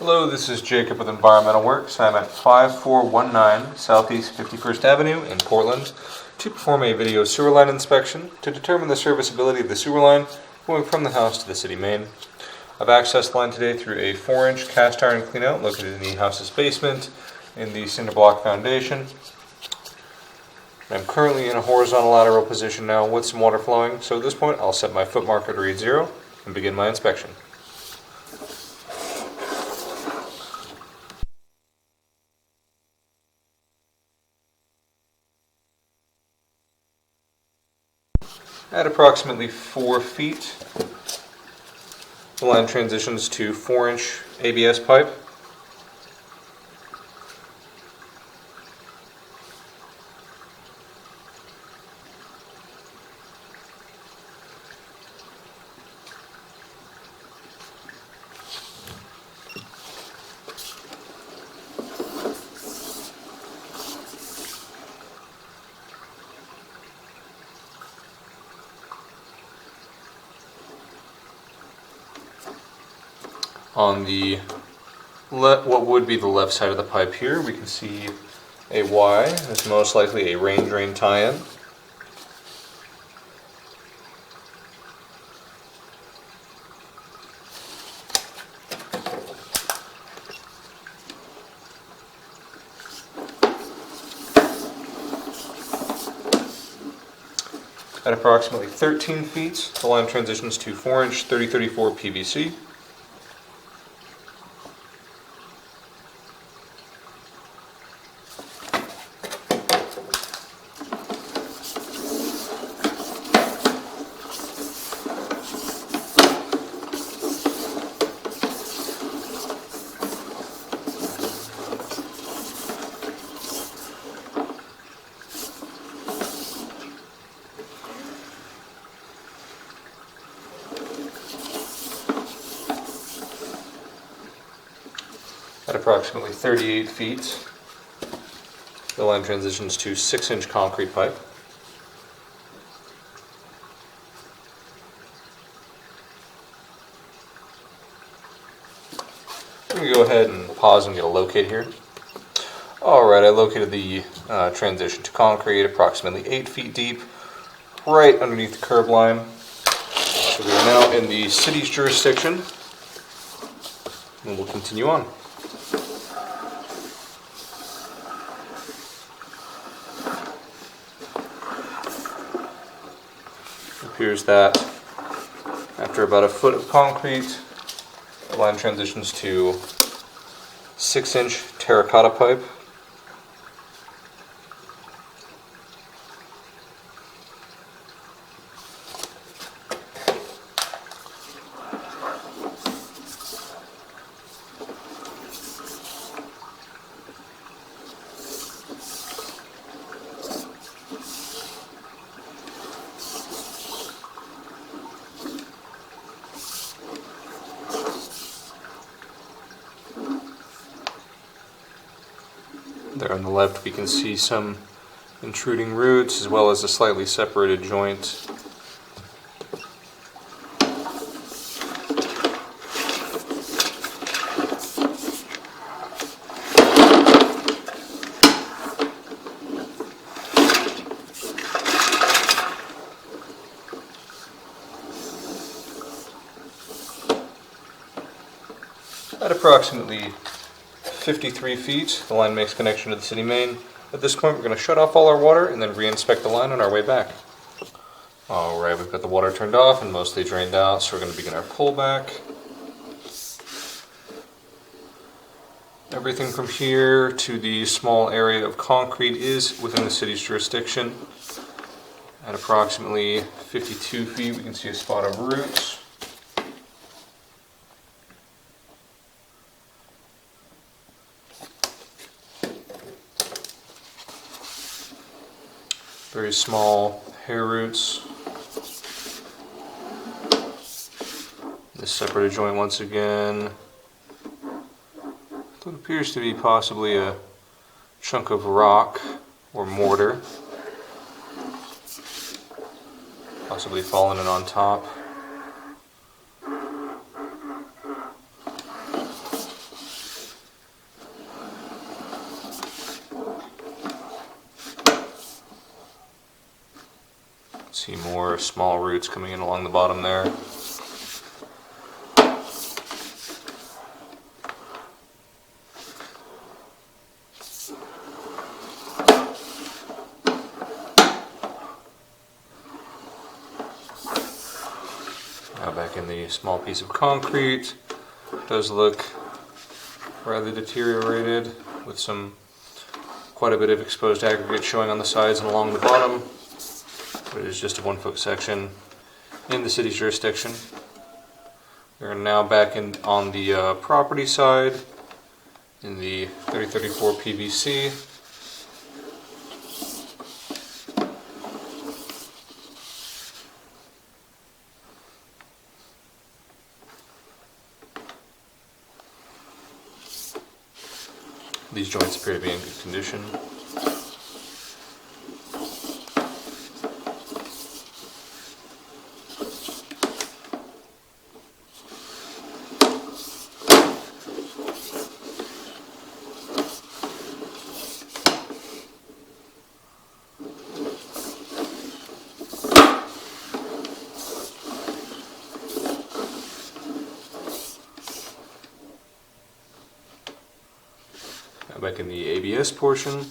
Hello, this is Jacob with Environmental Works. I'm at 5419 Southeast 51st Avenue in Portland to perform a video sewer line inspection to determine the serviceability of the sewer line going from the house to the city main. I've accessed the line today through a 4-inch cast iron cleanout located in the house's basement in the cinder block foundation. I'm currently in a horizontal lateral position now with some water flowing, so at this point I'll set my foot marker to read 0 and begin my inspection. At approximately 4 feet, the line transitions to 4-inch ABS pipe. On the what would be the left side of the pipe here, we can see a Y. It's most likely a rain drain tie-in. At approximately 13 feet, the line transitions to 4-inch 3034 PVC. At approximately 38 feet, the line transitions to 6-inch concrete pipe. I'm going to go ahead and pause and get a locate here. Alright, I located the transition to concrete approximately 8 feet deep, right underneath the curb line. So we are now in the city's jurisdiction, and we'll continue on. It appears that after about a foot of concrete, the line transitions to 6-inch terracotta pipe. There on the left we can see some intruding roots as well as a slightly separated joint. At approximately 53 feet, the line makes connection to the city main. At this point, we're going to shut off all our water and then re-inspect the line on our way back. Alright, we've got the water turned off and mostly drained out, so we're going to begin our pullback. Everything from here to the small area of concrete is within the city's jurisdiction. At approximately 52 feet, we can see a spot of roots. Very small hair roots. This separated joint once again. What appears to be possibly a chunk of rock or mortar. Possibly fallen in on top. See more small roots coming in along the bottom there. Now back in the small piece of concrete, it does look rather deteriorated with quite a bit of exposed aggregate showing on the sides and along the bottom. But it is just a 1 foot section in the city's jurisdiction. We are now back on the property side in the 3034 PVC. These joints appear to be in good condition. Now back in the ABS portion.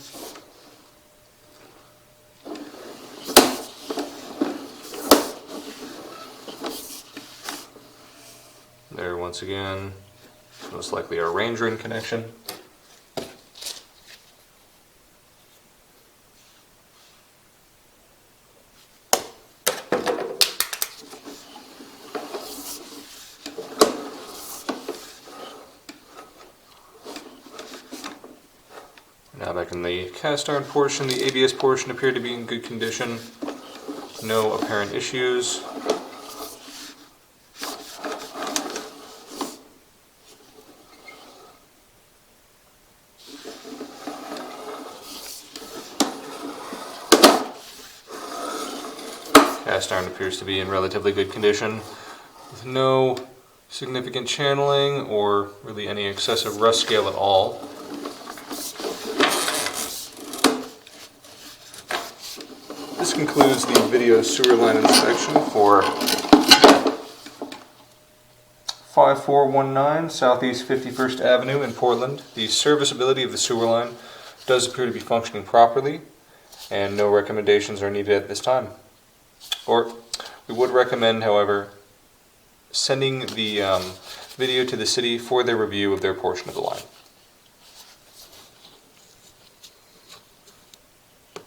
There once again, most likely our range ring connection. Now back in the cast iron portion, the ABS portion appeared to be in good condition. No apparent issues. Cast iron appears to be in relatively good condition, with no significant channeling or really any excessive rust scale at all. This concludes the video sewer line inspection for 5419 Southeast 51st Avenue in Portland. The serviceability of the sewer line does appear to be functioning properly, and no recommendations are needed at this time. Or we would recommend, however, sending the video to the city for their review of their portion of the line.